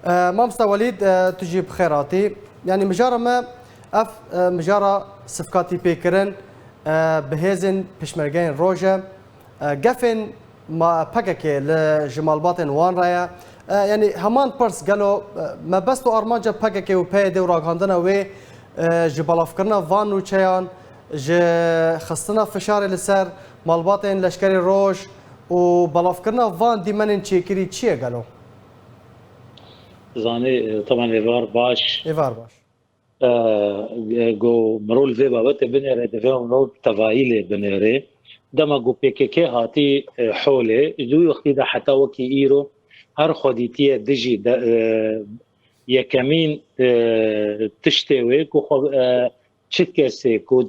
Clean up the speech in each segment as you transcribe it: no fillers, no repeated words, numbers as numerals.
مامستا وليد تجيب خيراتي يعني مجارة ما مجارة صفقاتي بيكرن بهزن بشمرجين روجا قفن ما بقكي لجمال باطن وان رايا يعني همان برس قالوا ما بس تو ارمانجا بقكي وبيدي وراغاندنا و جبال افكرنا فان وشيان ج خصنا فشار لسر مال باطن لشكري روج وبلافكرنا فان دي منن تشيكري تشي قالوا زاني طبعا ايفار باش باش جو مرول في بابت بنيري دفعهم مرول تفايلي بنيري دما جو بيكيكي هاتي حولي جو يختي دا حتى وكي ايرو هر خوديتيه دجي يكمين تشتوي كو تشكسي كو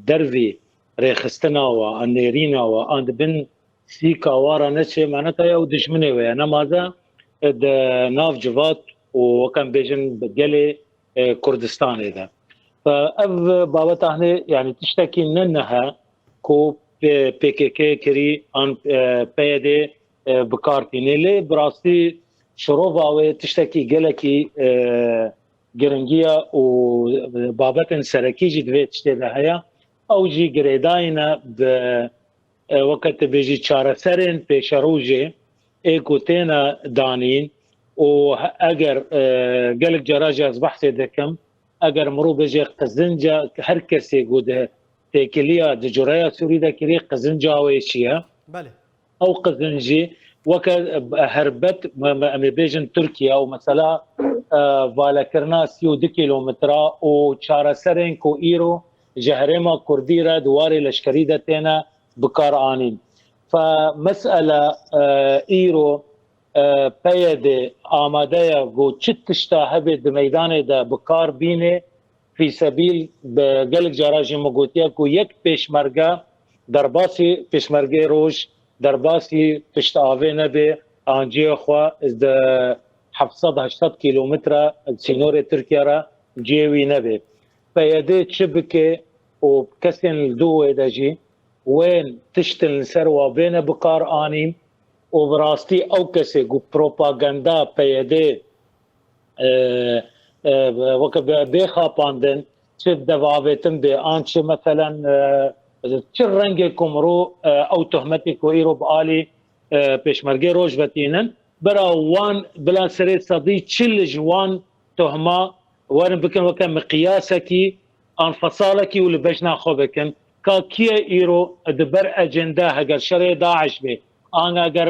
درفي ريخستنا وانيرينا واند بن سيكا وارا نتشي معناتها يو دشمني وي انا ماذا ناف جوات وكان بيجن بقلي كردستان اذا فاف بابا هنا يعني تشتكي انها كو بي كي كي كري ان بيدي بكارتيني لي براسي شروفا تشتكي قلكي جرنجيا وبابتن سركي جي دوي تشتغل هيا او جي جريداينا وقت بيجي تشارة سرين بيشاروجي ايكو تينا دانين واجر قالك جراجة اصبح سيدكم اگر مرو بيجي قزنجا هر كسي قود تيكليا دجوريا سوريدا كري قزنجا ويشيا بله او قزنجي وك هربت بيجن تركيا ومثلا فالكرنا سيو دي كيلومترا وشارة سرين كو ايرو جهرما كرديرا دواري لشكريدة تينا بكار آنين فمسألة ايرو بيدي آمادية جو تشتشتا هبت بميدان دا بكار بيني في سبيل بقلق جراجي مقوتيا كو يك بيشمرقا درباسي بيشمرقي روج درباسي تشتاوي نبي انجي اخوا دا 700 كيلومتر سينوري تركيا را جيوي نبي بيدي تشبكي وبكسن الدوة دجي وين تشتل سروا بين بكار آنين وبراستي او كسي جو بروباغندا بيدي وك بيخا باندن تشد دفاويتم بي انش مثلا تشرنجي كومرو او تهمتي كويرو بالي بيشمرجي روج بتينن برا وان بلا سريت صدي تشل جوان تهمه وين بكن وك مقياسكي ان فصالكي ولبجنا خوبكن كاكيا ايرو دبر اجندا هجر شري داعش بي انا اگر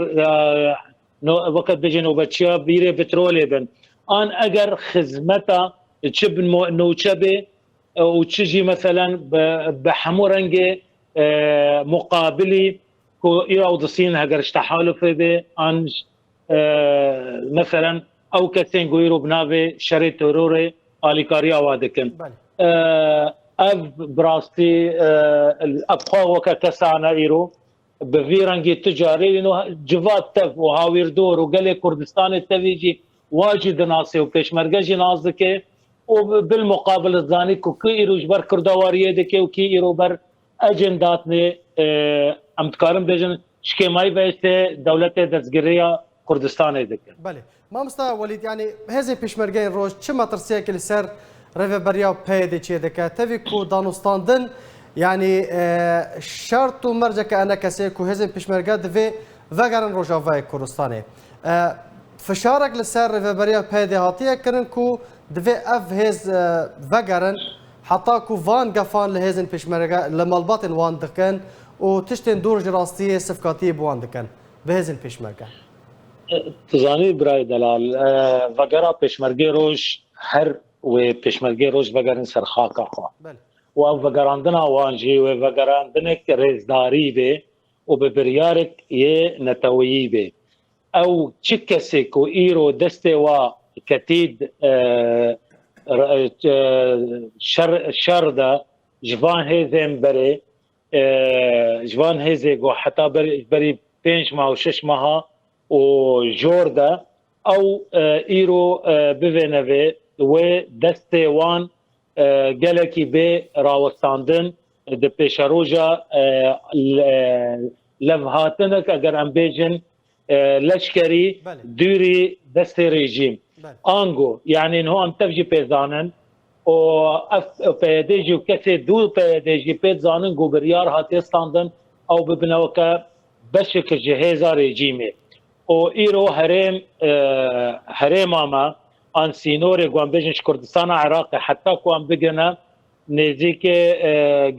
وقت بجن وبتشا بيري بترولي بن ان اگر خدمتا تشب انه تشبي وتشجي مثلا بحمو رنجي مقابلي كو ايرو دسين هجر تحالف به ان مثلا او كتين غيرو بنافي شري تروري اليكاريا وادكن اف براستي الابقى وكتسعنا ايرو بفيرنجي تجاري لانه جفات تف وهاوير دور وقال كردستان التفيجي واجد ناصي وبيشمرجي نازكي وبالمقابل الزاني كي ايرو جبر كردواريه دكي وكي ايرو بر اجنداتني امتكارم بجن شكي ماي بيسته دولة دزغريه كردستان دكي بله ما مستا وليد يعني هذه بيشمرجي روج كما ترسيك السر ريفا برياو بيدي تشي دكا تفيكو دانوستاندن يعني شرط مرجك انا كسيكو هزم بيشمرجا دفي فاغرن روجافاي كردستاني فشارك لسر فبريا بيدي هاتيه كرنكو دفي اف هز فاغرن حطاكو فان قفان لهزن بيشمرجا لما الباطن وان دكن وتشتن دور جراستيه صفقاتيه بوان دكن بهزن بيشمرجا تزاني براي دلال فاغرا بيشمرجي روج هر وبيشمرجي روج فاغرن سرخاكا خوا وفقراندنا وانجي وفقراندنك رزداري بي وببريارك يه نتوي بي او تشكسك وايرو دستي وكتيد شرده جوان هيزم بري جوان هيزي جو حتى بري بينش ما وشش ماها وجوردا او ايرو بفينافي ودستي وان گلکی به راوستاندن د پیشروجا لفهاتنک اگر ام بیجن لشکری دوری دست رژیم آنگو یعنی نه ام تفجی پیزانن و اف پیدیجی و کسی دو پیدیجی پیزانن گوبریار هاتی استاندن او ببنو که بشک جهازا رژیمه و ایرو هرم اما آن سینور گوان بجنش کردستان عراق حتی که ام بگنه نزيك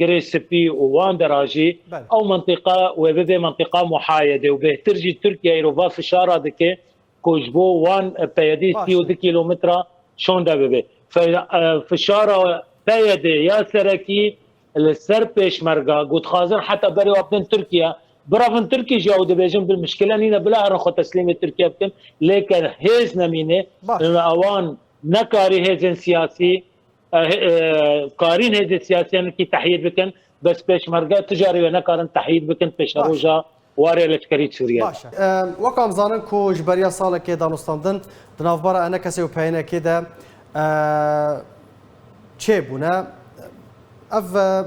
جريسبي ووان دراجي او منطقه وبدي منطقه محايده وبهترجي تركيا يروفا في شارع دكي كوجبو وان بيدي 30 كيلومتر شون دبي في الشارع بيدي يا سركي السر بيشمرقا قلت خازن حتى بري وابن تركيا برافن تركي جاو دبيجن بالمشكله نينا بلا رخو تسليم تركيا بكن لكن هيز نمينه اوان نكاري هيزن سياسي قارين هذه السياسيين كي تحييد بكن بس بيشمرقه تجاري ونكارن تحييد بكن بيشروجا واري لشكريت سوريا باشا وكم زانن كو جبريا صالة كده نستندن دنافبارا انا كسي وبينا كده تشيبونا اف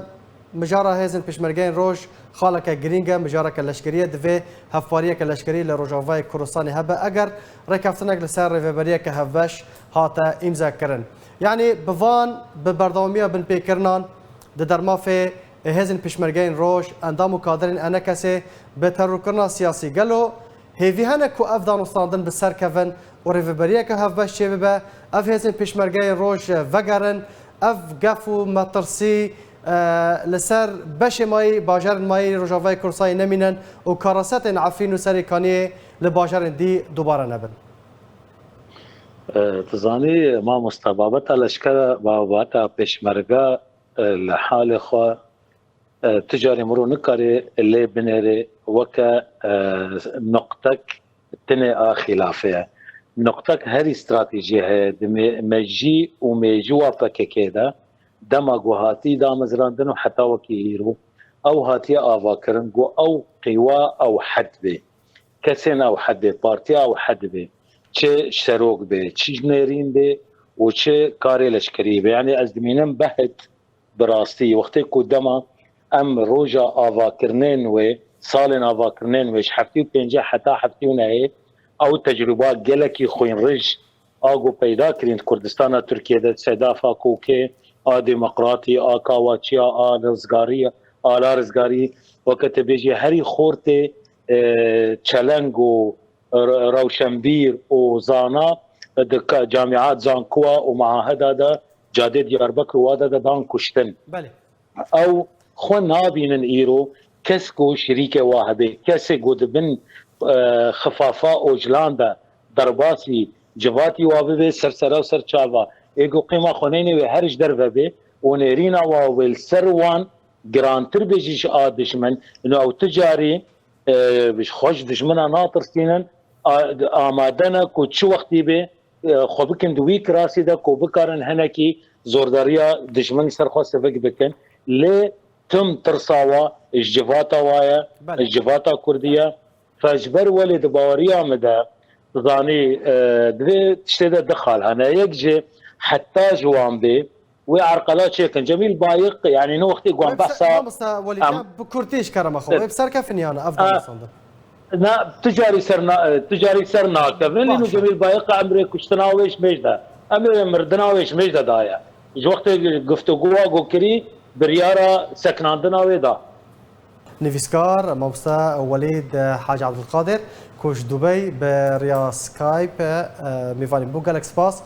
مجارة هيزن بيشمرقين روج خالك جرينجا مجارة كاللشكرية دفي هفارية كاللشكرية لروجافاي كورساني هبا اگر ركافتنك لسر ريفيبريا كهفاش هاتا امزا كرن يعني بفان ببردومية بن بيكرنان درما في هزن بيشمرجين روش اندامو قادرين انا كسي بتركنا سياسي قالوا هيفي هنا كو افضل نستاندن بالسر كفن وريفبريا كهف باش شباب اف هزن بيشمرجين روش فقرن اف قفو مطرسي لسر باش ماي باجر ماي رجافاي كورساي نمينن وكراسات عفين وسريكانيه لباجر دي دوباره نبن تزاني ما مستبابتا لشكر باباتا بيشمرقه لحال خو تجاري مرو نكاري اللي بنري وكا نقطك تني خلافيه نقطك هري استراتيجيه مجي وميجوا كده دما جوهاتي دا مزراندن حتى وكيرو او هاتي افاكرن جو او قوا او حدبه كسن او حد بارتي او حدبه چه شروق به چه جنرین به و چه کاری لشکری به یعنی از دمینم بهت براستی وقتی کدما ام روجا آواکرنین و سالن آواکرنین وش حفتی و پنجه حتی حفتی و نهی او تجربه گلکی خوین رج آگو پیدا کرین کردستان ترکیه ده صدافا کوکه ديمقراطي كاواتشيا رزقاريه رزقاري وقت بيجي هري خورتي تشالنجو روشنبير وزانا جامعات زانكوا ومعاهد هذا جادي دياربكر وهذا دان كشتن بله او خو نابين ايرو كسكو شريكه واحده كسكو بن خفافه اوجلاندا درباسي جواتي وابه سرسرا وسرچاوا ايجو قيمه خونيني وهرج دربه به ونيرينا والسروان جرانتر بيجيش دشمن انه او تجاري بش خوش دشمنا ناطر سينن آمادنا کو چو وقتی به خو بکن دوی کراسی ده کو بکارن هنکی زورداریا دشمن سرخوا سفک بکن لی تم ترساوا اججفاتا وایا اججفاتا کردیا فاجبر ولد باوریا مده ظاني دوی تشتده دخل انا يكجي حتى جوان بي وعرقلات شيكن جميل بايق يعني نو وقتي قوان بحثا بس وليد بكورتيش كرم اخو بسر كفني انا افضل صندوق نا تجاري سرنا كفن انه جميل بايق امري كشتناويش مجدا امري مردناويش مجدا دايا جو وقت گفتگو گو كري بريارا سكناندنا ويدا نيفيسكار موسى وليد حاج عبد القادر كوش دبي بريا سكايب ميفاني بو جالكس باس